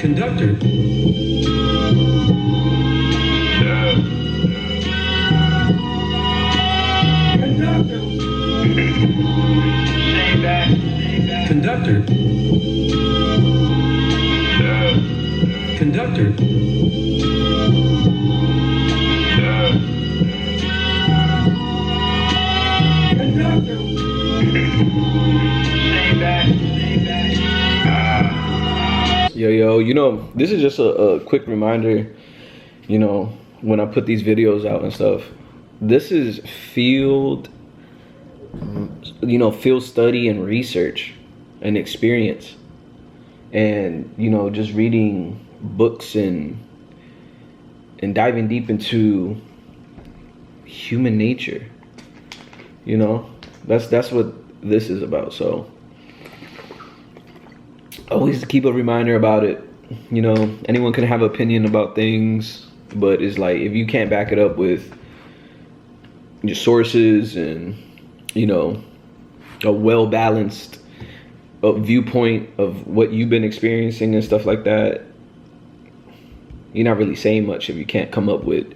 Conductor. Conductor. Conductor. Yo, you know, this is just a quick reminder, you know, when I put these videos out and stuff, this is field study and research and experience, and, you know, just reading books and diving deep into human nature. You know, that's what this is about. So always keep a reminder about it. You know, anyone can have an opinion about things, but it's like, if you can't back it up with your sources and, you know, a well-balanced viewpoint of what you've been experiencing and stuff like that, you're not really saying much if you can't come up with,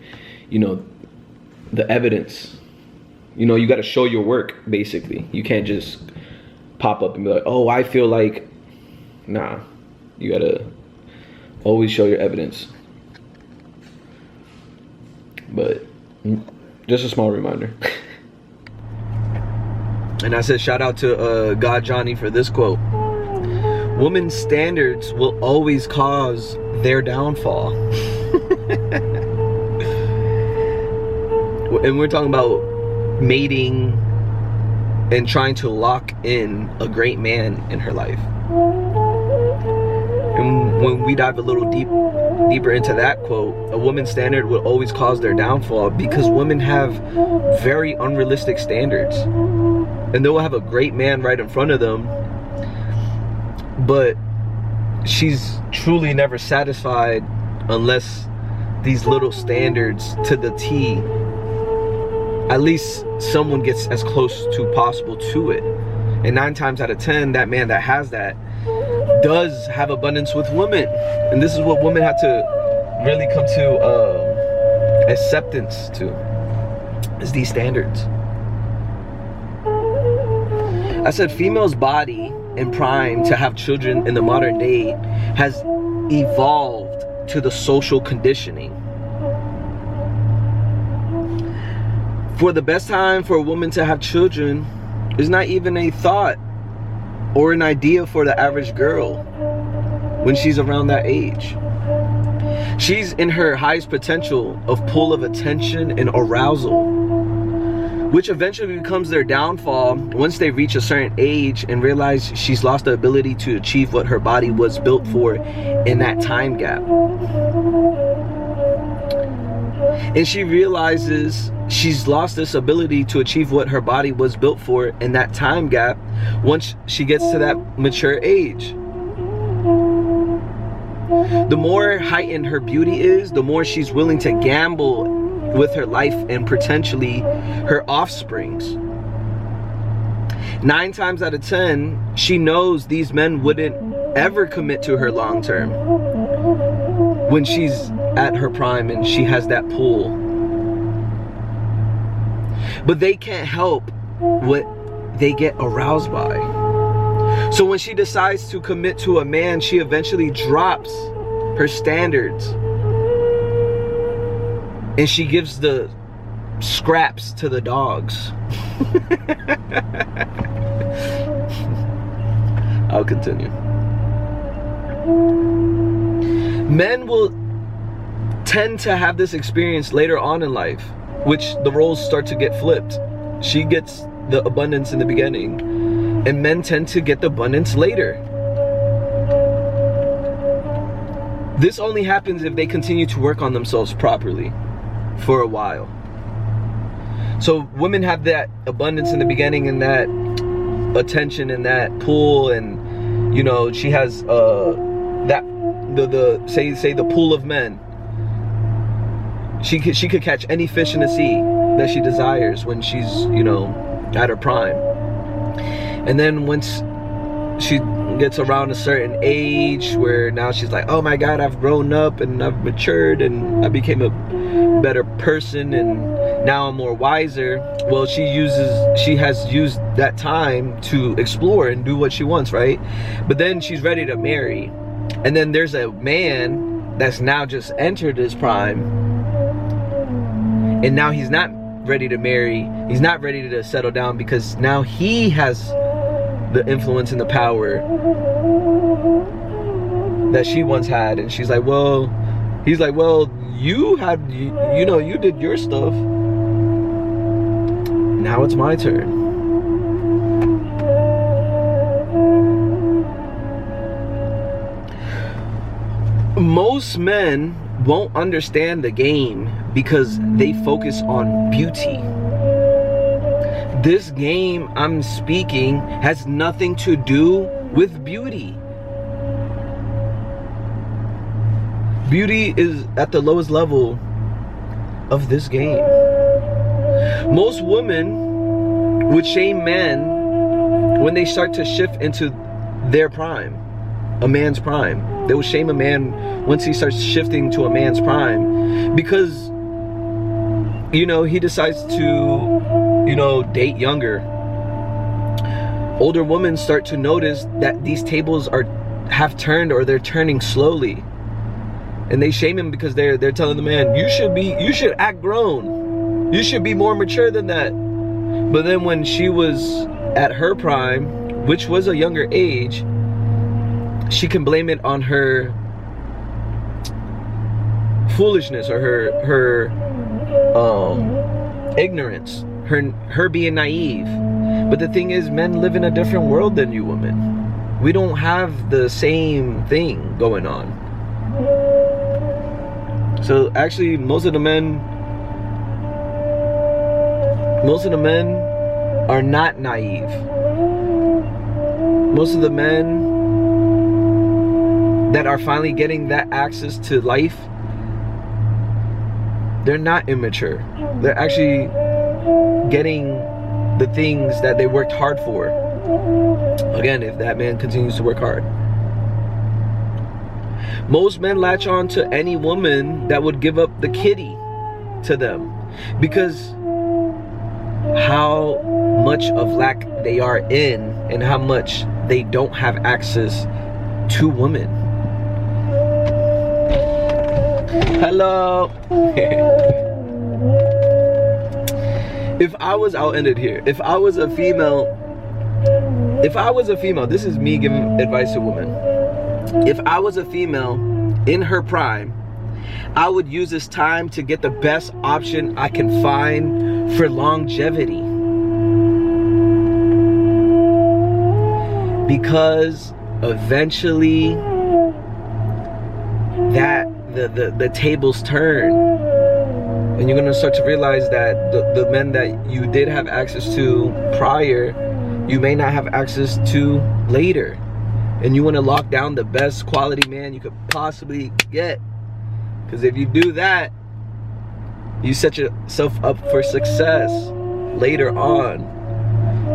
you know, the evidence. You know, you got to show your work, basically. You can't just pop up and be like, oh, I feel like. Nah, you got to always show your evidence. But just a small reminder. And I said shout out to God Johnny for this quote. Women's standards will always cause their downfall. And we're talking about mating and trying to lock in a great man in her life. And when we dive a little deeper into that quote, a woman's standard will always cause their downfall, because women have very unrealistic standards. And they'll have a great man right in front of them, but she's truly never satisfied unless these little standards to the T, at least someone gets as close to possible to it. And 9 times out of 10, that man that has that does have abundance with women. And this is what women have to really come to acceptance to, is these standards. I said female's body and prime to have children in the modern day has evolved to the social conditioning. For the best time for a woman to have children is not even a thought or an idea for the average girl when she's around that age. She's in her highest potential of pull of attention and arousal, which eventually becomes their downfall once they reach a certain age and realize she's lost the ability to achieve what her body was built for in that time gap. And she realizes she's lost this ability to achieve what her body was built for in that time gap once she gets to that mature age. The more heightened her beauty is, the more she's willing to gamble with her life and potentially her offsprings. 9 times out of 10, she knows these men wouldn't ever commit to her long term when she's at her prime and she has that pull. But they can't help what they get aroused by. So when she decides to commit to a man, she eventually drops her standards and she gives the scraps to the dogs. I'll continue. Men will tend to have this experience later on in life, which the roles start to get flipped. She gets the abundance in the beginning, and men tend to get the abundance later. This only happens if they continue to work on themselves properly for a while. So women have that abundance in the beginning and that attention and that pull, and you know, she has that say the pool of men. She could catch any fish in the sea that she desires when she's, you know, at her prime. And then once she gets around a certain age where now she's like, oh my God, I've grown up and I've matured and I became a better person and now I'm more wiser. Well, she has used that time to explore and do what she wants, right? But then she's ready to marry, and then there's a man that's now just entered his prime, and now he's not ready to marry, he's not ready to settle down, because now he has the influence and the power that she once had. And she's like, well, he's like, well, you know, you did your stuff, now it's my turn. Most men won't understand the game because they focus on beauty. This game I'm speaking has nothing to do with beauty. Beauty is at the lowest level of this game. Most women would shame men when they start to shift into their prime, a man's prime. They will shame a man once he starts shifting to a man's prime, because, you know, he decides to, you know, date younger. Older women start to notice that these tables have turned, or they're turning slowly, and they shame him because they're telling the man, you should act grown, you should be more mature than that. But then when she was at her prime, which was a younger age, she can blame it on her foolishness, or her ignorance, her being naive. But the thing is, men live in a different world than you women. We don't have the same thing going on. So actually, most of the men are not naive. Most of the men that are finally getting that access to life, they're not immature. They're actually getting the things that they worked hard for. Again, if that man continues to work hard. Most men latch on to any woman that would give up the kitty to them, because how much of lack they are in, and how much they don't have access to women. Hello. I'll end it here. If I was a female, this is me giving advice to women. If I was a female in her prime, I would use this time to get the best option I can find for longevity. Because eventually the tables turn, and you're gonna start to realize that the men that you did have access to prior, you may not have access to later. And you want to lock down the best quality man you could possibly get, because if you do that, you set yourself up for success later on,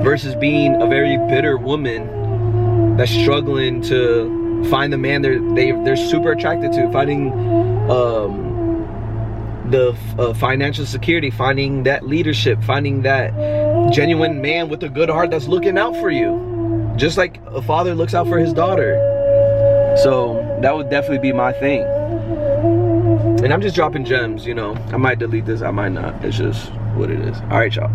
versus being a very bitter woman that's struggling to find the man they're super attracted to, finding the financial security, finding that leadership, finding that genuine man with a good heart that's looking out for you, just like a father looks out for his daughter. So that would definitely be my thing. And I'm just dropping gems, you know. I might delete this, I might not. It's just what it is. All right, y'all.